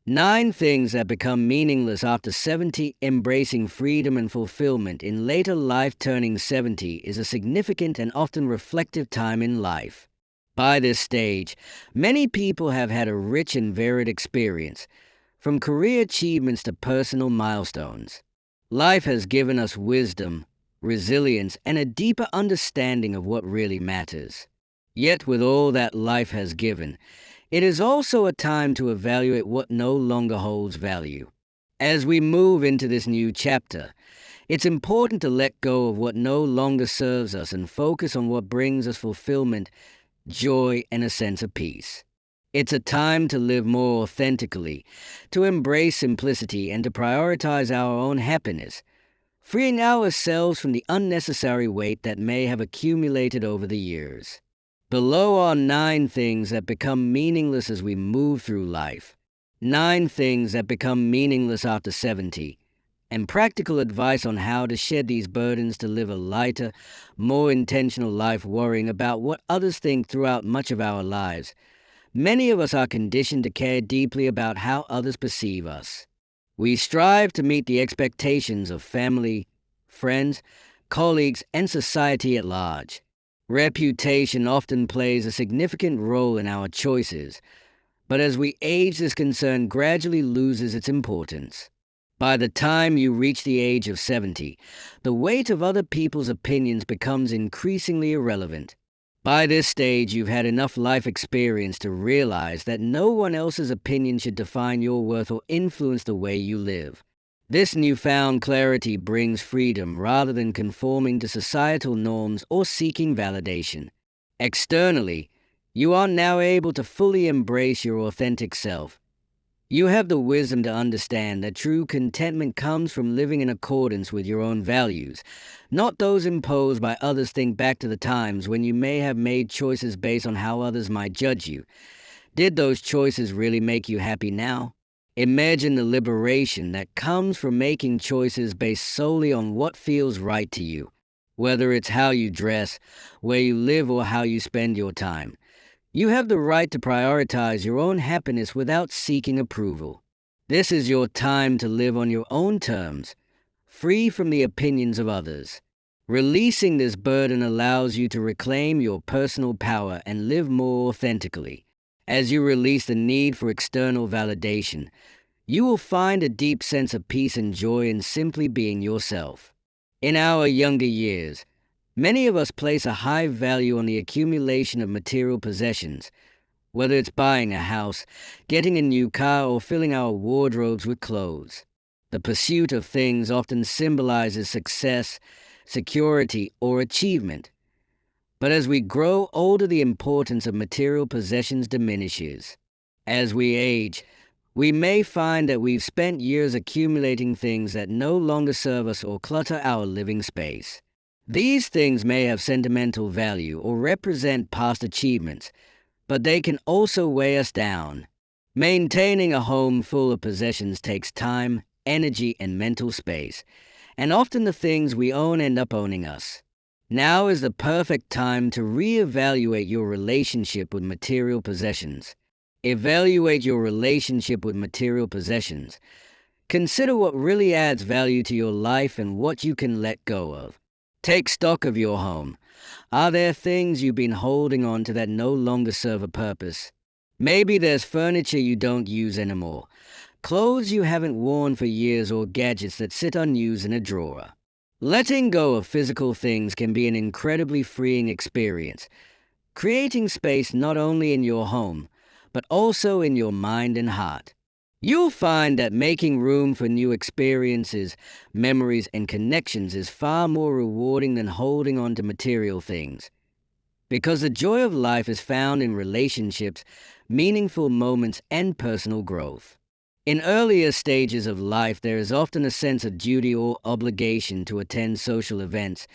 9 things that become meaningless after 70. Embracing freedom and fulfillment in later life. Turning 70 is a significant and often reflective time in life. By this stage, many people have had a rich and varied experience, from career achievements to personal milestones. Life has given us wisdom, resilience, and a deeper understanding of what really matters. Yet, with all that life has given, it is also a time to evaluate what no longer holds value. As we move into this new chapter, it's important to let go of what no longer serves us and focus on what brings us fulfillment, joy, and a sense of peace. It's a time to live more authentically, to embrace simplicity, and to prioritize our own happiness, freeing ourselves from the unnecessary weight that may have accumulated over the years. Below are 9 things that become meaningless as we move through life. 9 things that become meaningless after 70, and practical advice on how to shed these burdens to live a lighter, more intentional life, worrying about what others think throughout much of our lives. Many of us are conditioned to care deeply about how others perceive us. We strive to meet the expectations of family, friends, colleagues, and society at large. Reputation often plays a significant role in our choices, but as we age, this concern gradually loses its importance. By the time you reach the age of 70, the weight of other people's opinions becomes increasingly irrelevant. By this stage, you've had enough life experience to realize that no one else's opinion should define your worth or influence the way you live. This newfound clarity brings freedom rather than conforming to societal norms or seeking validation. Externally, you are now able to fully embrace your authentic self. You have the wisdom to understand that true contentment comes from living in accordance with your own values, not those imposed by others. Think back to the times when you may have made choices based on how others might judge you. Did those choices really make you happy now? Imagine the liberation that comes from making choices based solely on what feels right to you, whether it's how you dress, where you live, or how you spend your time. You have the right to prioritize your own happiness without seeking approval. This is your time to live on your own terms, free from the opinions of others. Releasing this burden allows you to reclaim your personal power and live more authentically. As you release the need for external validation, you will find a deep sense of peace and joy in simply being yourself. In our younger years, many of us place a high value on the accumulation of material possessions, whether it's buying a house, getting a new car, or filling our wardrobes with clothes. The pursuit of things often symbolizes success, security, or achievement. But as we grow older, the importance of material possessions diminishes. As we age, we may find that we've spent years accumulating things that no longer serve us or clutter our living space. These things may have sentimental value or represent past achievements, but they can also weigh us down. Maintaining a home full of possessions takes time, energy, and mental space, and often the things we own end up owning us. Now is the perfect time to reevaluate your relationship with material possessions. Evaluate your relationship with material possessions. Consider what really adds value to your life and what you can let go of. Take stock of your home. Are there things you've been holding on to that no longer serve a purpose? Maybe there's furniture you don't use anymore, clothes you haven't worn for years, or gadgets that sit unused in a drawer. Letting go of physical things can be an incredibly freeing experience, creating space not only in your home, but also in your mind and heart. You'll find that making room for new experiences, memories, and connections is far more rewarding than holding on to material things. Because the joy of life is found in relationships, meaningful moments, and personal growth. In earlier stages of life, there is often a sense of duty or obligation to attend social events,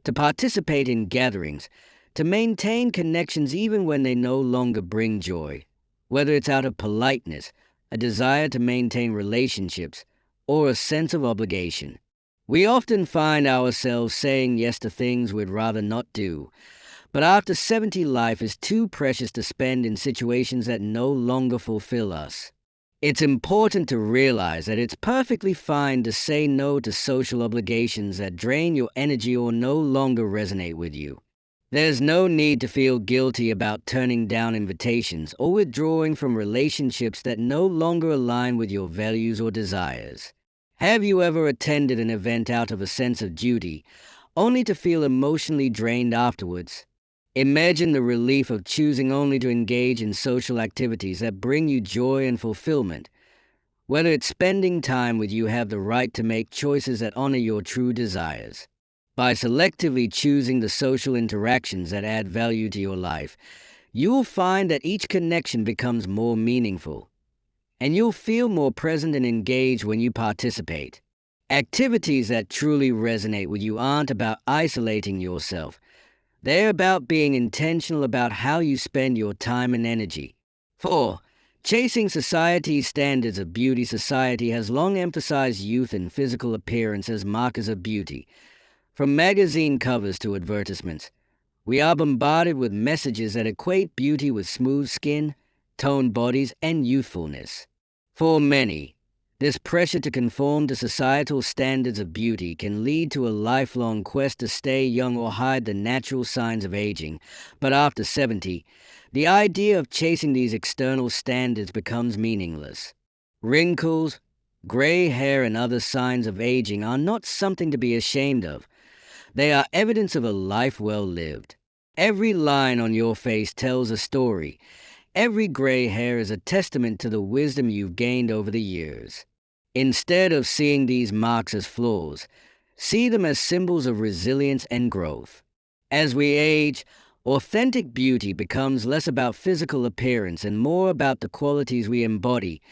to participate in gatherings, to maintain connections even when they no longer bring joy, whether it's out of politeness, a desire to maintain relationships, or a sense of obligation. We often find ourselves saying yes to things we'd rather not do, but after 70, life is too precious to spend in situations that no longer fulfill us. It's important to realize that it's perfectly fine to say no to social obligations that drain your energy or no longer resonate with you. There's no need to feel guilty about turning down invitations or withdrawing from relationships that no longer align with your values or desires. Have you ever attended an event out of a sense of duty, only to feel emotionally drained afterwards? Imagine the relief of choosing only to engage in social activities that bring you joy and fulfillment. Whether it's spending time with you, have the right to make choices that honor your true desires. By selectively choosing the social interactions that add value to your life, you'll find that each connection becomes more meaningful, and you'll feel more present and engaged when you participate. Activities that truly resonate with you aren't about isolating yourself. They're about being intentional about how you spend your time and energy. 4. Chasing society's standards of beauty. Society has long emphasized youth and physical appearance as markers of beauty. From magazine covers to advertisements, we are bombarded with messages that equate beauty with smooth skin, toned bodies, and youthfulness. For many, this pressure to conform to societal standards of beauty can lead to a lifelong quest to stay young or hide the natural signs of aging. But after 70, the idea of chasing these external standards becomes meaningless. Wrinkles, gray hair, and other signs of aging are not something to be ashamed of. They are evidence of a life well lived. Every line on your face tells a story. Every gray hair is a testament to the wisdom you've gained over the years. Instead of seeing these marks as flaws, see them as symbols of resilience and growth. As we age, authentic beauty becomes less about physical appearance and more about the qualities we embody: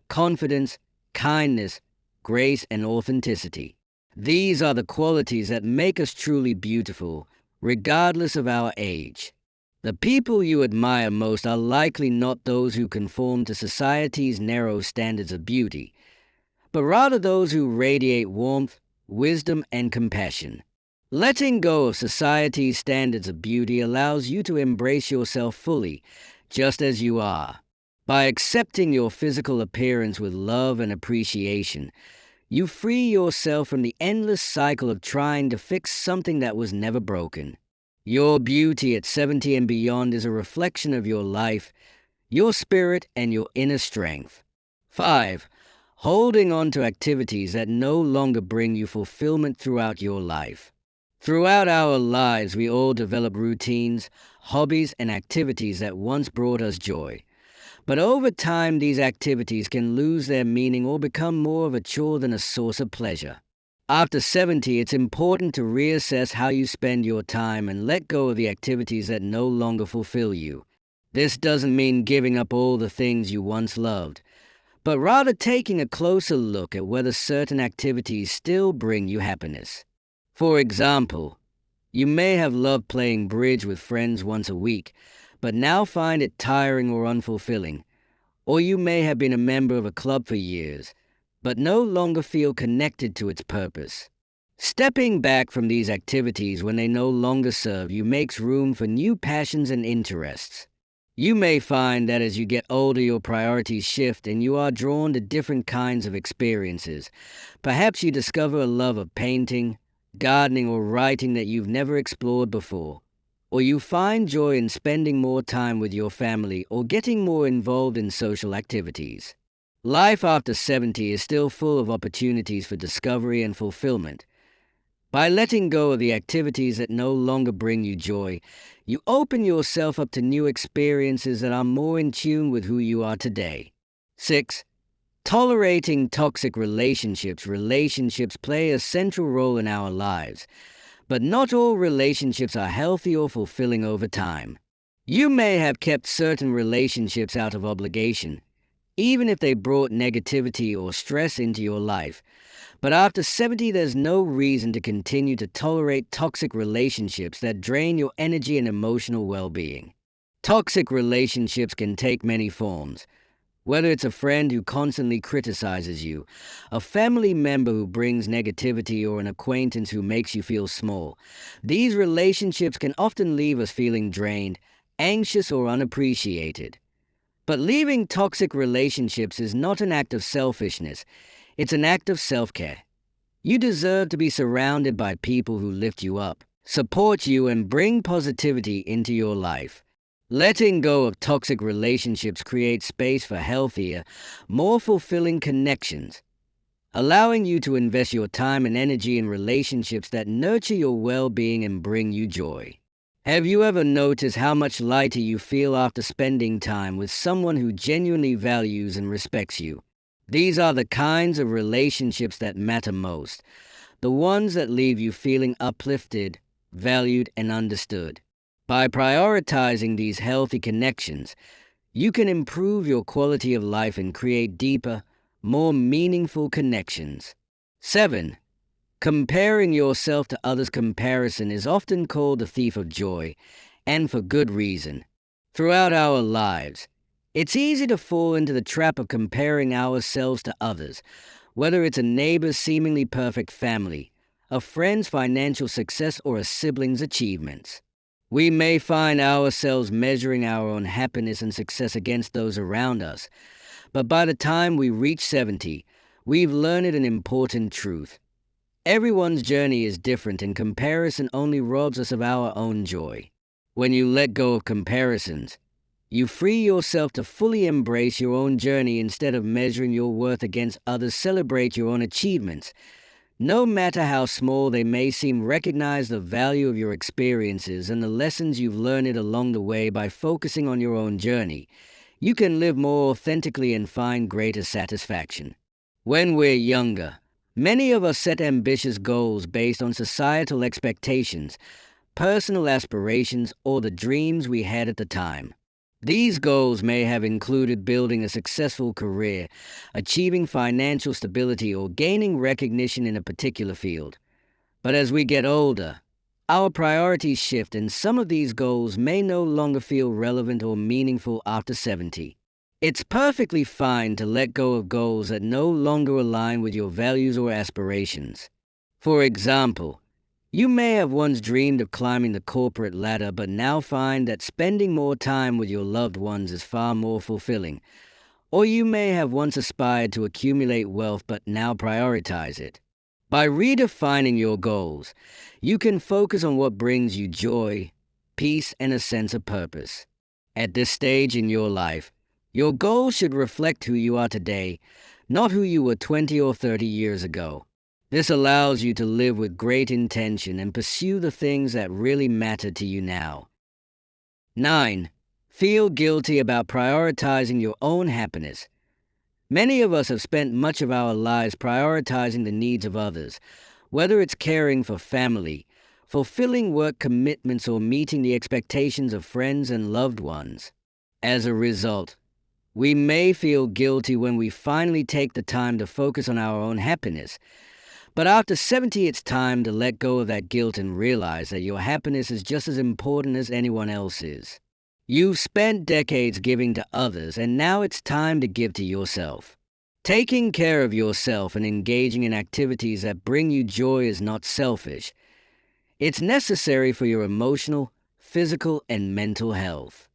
confidence, kindness, grace, and authenticity. These are the qualities that make us truly beautiful, regardless of our age. The people you admire most are likely not those who conform to society's narrow standards of beauty, but rather those who radiate warmth, wisdom, and compassion. Letting go of society's standards of beauty allows you to embrace yourself fully, just as you are. By accepting your physical appearance with love and appreciation, you free yourself from the endless cycle of trying to fix something that was never broken. Your beauty at 70 and beyond is a reflection of your life, your spirit, and your inner strength. 5. Holding on to activities that no longer bring you fulfillment throughout your life. Throughout our lives, we all develop routines, hobbies, and activities that once brought us joy. But over time, these activities can lose their meaning or become more of a chore than a source of pleasure. After 70, it's important to reassess how you spend your time and let go of the activities that no longer fulfill you. This doesn't mean giving up all the things you once loved, but rather taking a closer look at whether certain activities still bring you happiness. For example, you may have loved playing bridge with friends once a week, but now find it tiring or unfulfilling. Or you may have been a member of a club for years, but no longer feel connected to its purpose. Stepping back from these activities when they no longer serve you makes room for new passions and interests. You may find that as you get older, your priorities shift and you are drawn to different kinds of experiences. Perhaps you discover a love of painting, gardening, or writing that you've never explored before. Or you find joy in spending more time with your family or getting more involved in social activities. Life after 70 is still full of opportunities for discovery and fulfillment. By letting go of the activities that no longer bring you joy, you open yourself up to new experiences that are more in tune with who you are today. 6. Tolerating toxic relationships. Relationships play a central role in our lives, but not all relationships are healthy or fulfilling over time. You may have kept certain relationships out of obligation, even if they brought negativity or stress into your life. But after 70, there's no reason to continue to tolerate toxic relationships that drain your energy and emotional well-being. Toxic relationships can take many forms. Whether it's a friend who constantly criticizes you, a family member who brings negativity, or an acquaintance who makes you feel small, these relationships can often leave us feeling drained, anxious, or unappreciated. But leaving toxic relationships is not an act of selfishness, it's an act of self-care. You deserve to be surrounded by people who lift you up, support you, and bring positivity into your life. Letting go of toxic relationships creates space for healthier, more fulfilling connections, allowing you to invest your time and energy in relationships that nurture your well-being and bring you joy. Have you ever noticed how much lighter you feel after spending time with someone who genuinely values and respects you? These are the kinds of relationships that matter most, the ones that leave you feeling uplifted, valued, and understood. By prioritizing these healthy connections, you can improve your quality of life and create deeper, more meaningful connections. 7. Comparing yourself to others. Comparison is often called the thief of joy, and for good reason. Throughout our lives, it's easy to fall into the trap of comparing ourselves to others, whether it's a neighbor's seemingly perfect family, a friend's financial success, or a sibling's achievements. We may find ourselves measuring our own happiness and success against those around us, but by the time we reach 70, we've learned an important truth. Everyone's journey is different, and comparison only robs us of our own joy. When you let go of comparisons, you free yourself to fully embrace your own journey instead of measuring your worth against others. Celebrate your own achievements. No matter how small they may seem, recognize the value of your experiences and the lessons you've learned along the way. By focusing on your own journey, you can live more authentically and find greater satisfaction. When we're younger, many of us set ambitious goals based on societal expectations, personal aspirations, or the dreams we had at the time. These goals may have included building a successful career, achieving financial stability, or gaining recognition in a particular field. But as we get older, our priorities shift, and some of these goals may no longer feel relevant or meaningful after 70. It's perfectly fine to let go of goals that no longer align with your values or aspirations. For example, you may have once dreamed of climbing the corporate ladder, but now find that spending more time with your loved ones is far more fulfilling. Or you may have once aspired to accumulate wealth, but now prioritize it. By redefining your goals, you can focus on what brings you joy, peace, and a sense of purpose. At this stage in your life, your goals should reflect who you are today, not who you were 20 or 30 years ago. This allows you to live with great intention and pursue the things that really matter to you now. 9. Feel guilty about prioritizing your own happiness. Many of us have spent much of our lives prioritizing the needs of others, whether it's caring for family, fulfilling work commitments, or meeting the expectations of friends and loved ones. As a result, we may feel guilty when we finally take the time to focus on our own happiness. But after 70, it's time to let go of that guilt and realize that your happiness is just as important as anyone else's. You've spent decades giving to others, and now it's time to give to yourself. Taking care of yourself and engaging in activities that bring you joy is not selfish. It's necessary for your emotional, physical, and mental health.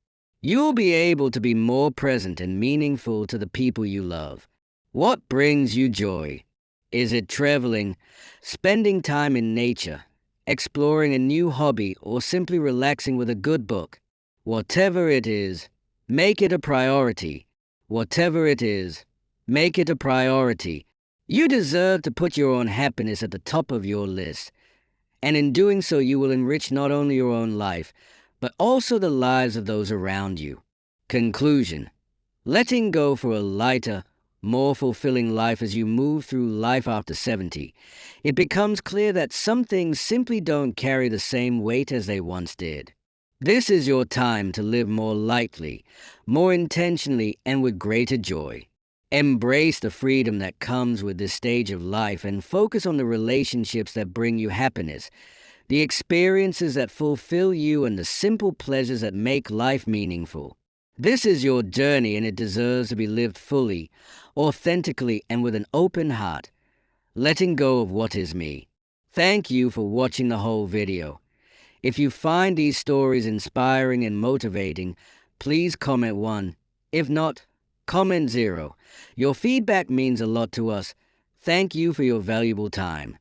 You'll be able to be more present and meaningful to the people you love. What brings you joy? Is it traveling, spending time in nature, exploring a new hobby, or simply relaxing with a good book? Whatever it is, make it a priority. Whatever it is, make it a priority. You deserve to put your own happiness at the top of your list. And in doing so, you will enrich not only your own life, but also the lives of those around you. Conclusion. Letting go for a lighter, more fulfilling life. As you move through life after 70, it becomes clear that some things simply don't carry the same weight as they once did. This is your time to live more lightly, more intentionally, and with greater joy. Embrace the freedom that comes with this stage of life and focus on the relationships that bring you happiness, the experiences that fulfill you, and the simple pleasures that make life meaningful. This is your journey, and it deserves to be lived fully, authentically, and with an open heart, letting go of what is me. Thank you for watching the whole video. If you find these stories inspiring and motivating, please comment 1, If not, comment 0. Your feedback means a lot to us. Thank you for your valuable time.